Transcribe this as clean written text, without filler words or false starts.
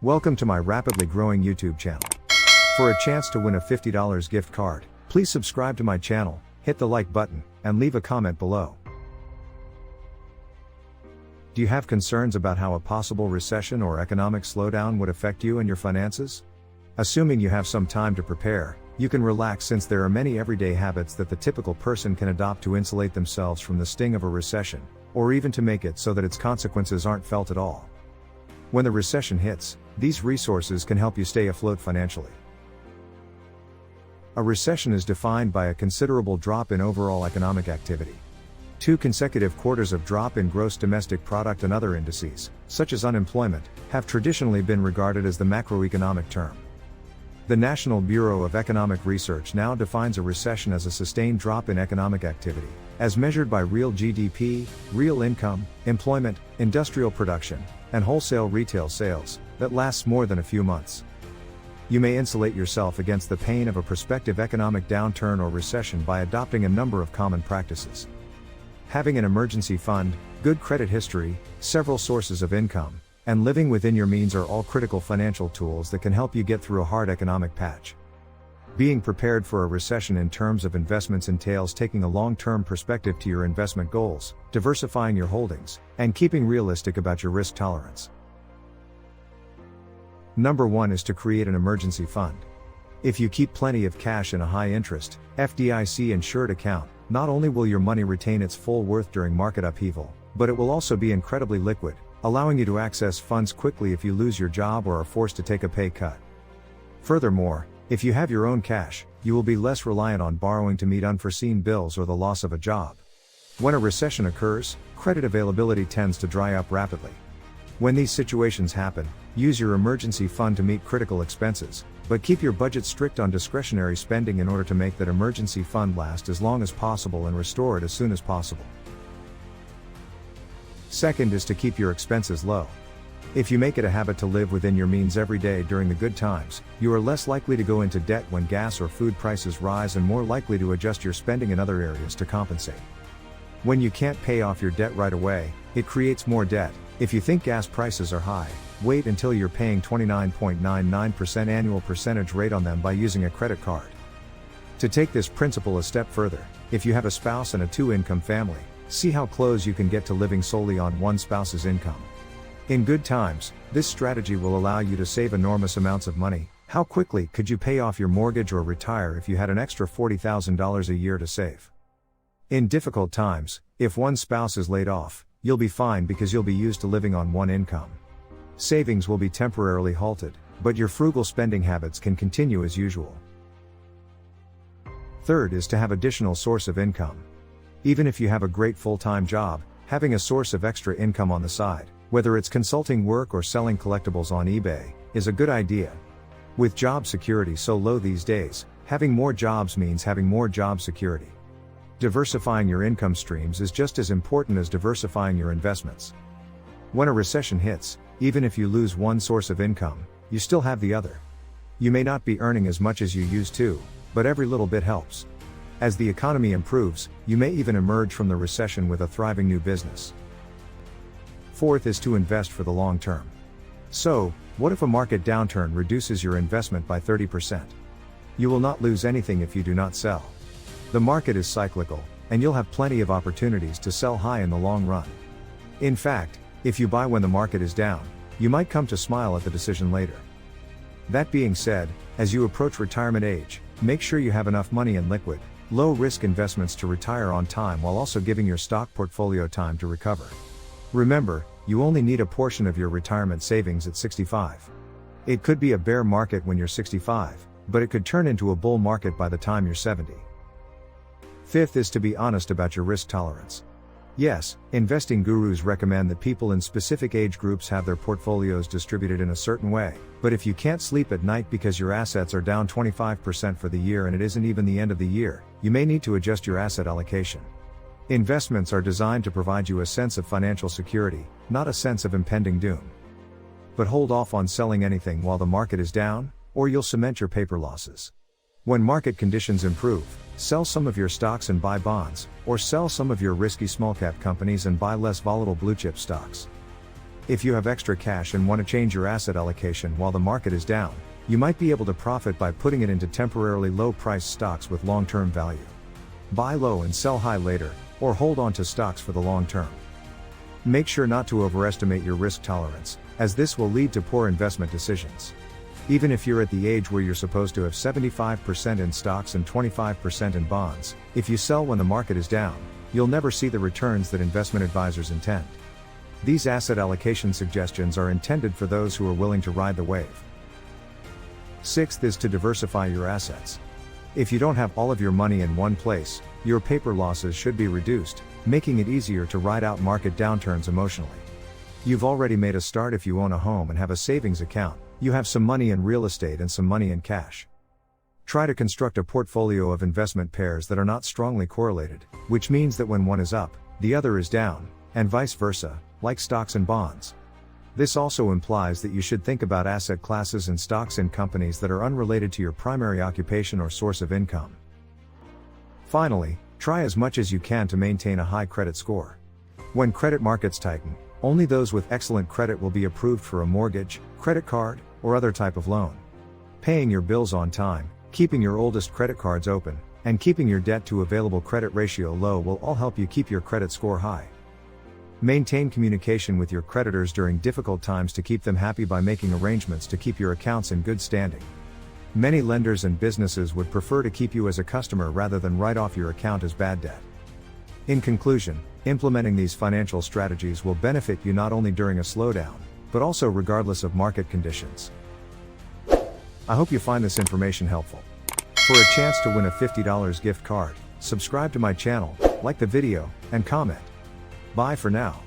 Welcome to my rapidly growing YouTube channel. For a chance to win a $50 gift card, please subscribe to my channel, hit the like button, and leave a comment below. Do you have concerns about how a possible recession or economic slowdown would affect you and your finances? Assuming you have some time to prepare, you can relax since there are many everyday habits that the typical person can adopt to insulate themselves from the sting of a recession, or even to make it so that its consequences aren't felt at all. When the recession hits, these resources can help you stay afloat financially. A recession is defined by a considerable drop in overall economic activity. 2 consecutive quarters of drop in gross domestic product and other indices, such as unemployment, have traditionally been regarded as the macroeconomic term. The National Bureau of Economic Research now defines a recession as a sustained drop in economic activity, as measured by real GDP, real income, employment, industrial production, and wholesale retail sales, that lasts more than a few months. You may insulate yourself against the pain of a prospective economic downturn or recession by adopting a number of common practices. Having an emergency fund, good credit history, several sources of income, and living within your means are all critical financial tools that can help you get through a hard economic patch. Being prepared for a recession in terms of investments entails taking a long-term perspective to your investment goals, diversifying your holdings, and keeping realistic about your risk tolerance. Number 1 is to create an emergency fund. If you keep plenty of cash in a high-interest, FDIC insured account, not only will your money retain its full worth during market upheaval, but it will also be incredibly liquid, allowing you to access funds quickly if you lose your job or are forced to take a pay cut. Furthermore, if you have your own cash, you will be less reliant on borrowing to meet unforeseen bills or the loss of a job. When a recession occurs, credit availability tends to dry up rapidly. When these situations happen, use your emergency fund to meet critical expenses, but keep your budget strict on discretionary spending in order to make that emergency fund last as long as possible and restore it as soon as possible. Second is to keep your expenses low. If you make it a habit to live within your means every day during the good times, you are less likely to go into debt when gas or food prices rise and more likely to adjust your spending in other areas to compensate. When you can't pay off your debt right away, it creates more debt. If you think gas prices are high, wait until you're paying 29.99% annual percentage rate on them by using a credit card. To take this principle a step further, if you have a spouse and a 2-income family, see how close you can get to living solely on one spouse's income. In good times, this strategy will allow you to save enormous amounts of money. How quickly could you pay off your mortgage or retire if you had an extra $40,000 a year to save? In difficult times, if one spouse is laid off, you'll be fine because you'll be used to living on one income. Savings will be temporarily halted, but your frugal spending habits can continue as usual. Third is to have additional source of income. Even if you have a great full-time job, having a source of extra income on the side, whether it's consulting work or selling collectibles on eBay, is a good idea. With job security so low these days, having more jobs means having more job security. Diversifying your income streams is just as important as diversifying your investments. When a recession hits, even if you lose one source of income, you still have the other. You may not be earning as much as you used to, but every little bit helps. As the economy improves, you may even emerge from the recession with a thriving new business. Fourth is to invest for the long term. So, what if a market downturn reduces your investment by 30%? You will not lose anything if you do not sell. The market is cyclical, and you'll have plenty of opportunities to sell high in the long run. In fact, if you buy when the market is down, you might come to smile at the decision later. That being said, as you approach retirement age, make sure you have enough money in liquid, low-risk investments to retire on time while also giving your stock portfolio time to recover. Remember, you only need a portion of your retirement savings at 65. It could be a bear market when you're 65, but it could turn into a bull market by the time you're 70. Fifth is to be honest about your risk tolerance. Yes, investing gurus recommend that people in specific age groups have their portfolios distributed in a certain way, but if you can't sleep at night because your assets are down 25% for the year and it isn't even the end of the year, you may need to adjust your asset allocation. Investments are designed to provide you a sense of financial security, not a sense of impending doom. But hold off on selling anything while the market is down, or you'll cement your paper losses. When market conditions improve, sell some of your stocks and buy bonds, or sell some of your risky small-cap companies and buy less volatile blue-chip stocks. If you have extra cash and want to change your asset allocation while the market is down, you might be able to profit by putting it into temporarily low-priced stocks with long-term value. Buy low and sell high later, or hold on to stocks for the long term. Make sure not to overestimate your risk tolerance, as this will lead to poor investment decisions. Even if you're at the age where you're supposed to have 75% in stocks and 25% in bonds, if you sell when the market is down, you'll never see the returns that investment advisors intend. These asset allocation suggestions are intended for those who are willing to ride the wave. Sixth is to diversify your assets. If you don't have all of your money in one place, your paper losses should be reduced, making it easier to ride out market downturns emotionally. You've already made a start if you own a home and have a savings account, you have some money in real estate and some money in cash. Try to construct a portfolio of investment pairs that are not strongly correlated, which means that when one is up, the other is down, and vice versa, like stocks and bonds. This also implies that you should think about asset classes and stocks in companies that are unrelated to your primary occupation or source of income. Finally, try as much as you can to maintain a high credit score. When credit markets tighten, only those with excellent credit will be approved for a mortgage, credit card, or other type of loan. Paying your bills on time, keeping your oldest credit cards open, and keeping your debt to available credit ratio low will all help you keep your credit score high. Maintain communication with your creditors during difficult times to keep them happy by making arrangements to keep your accounts in good standing. Many lenders and businesses would prefer to keep you as a customer rather than write off your account as bad debt. In conclusion, implementing these financial strategies will benefit you not only during a slowdown, but also regardless of market conditions. I hope you find this information helpful. For a chance to win a $50 gift card, subscribe to my channel, like the video, and comment. Bye for now.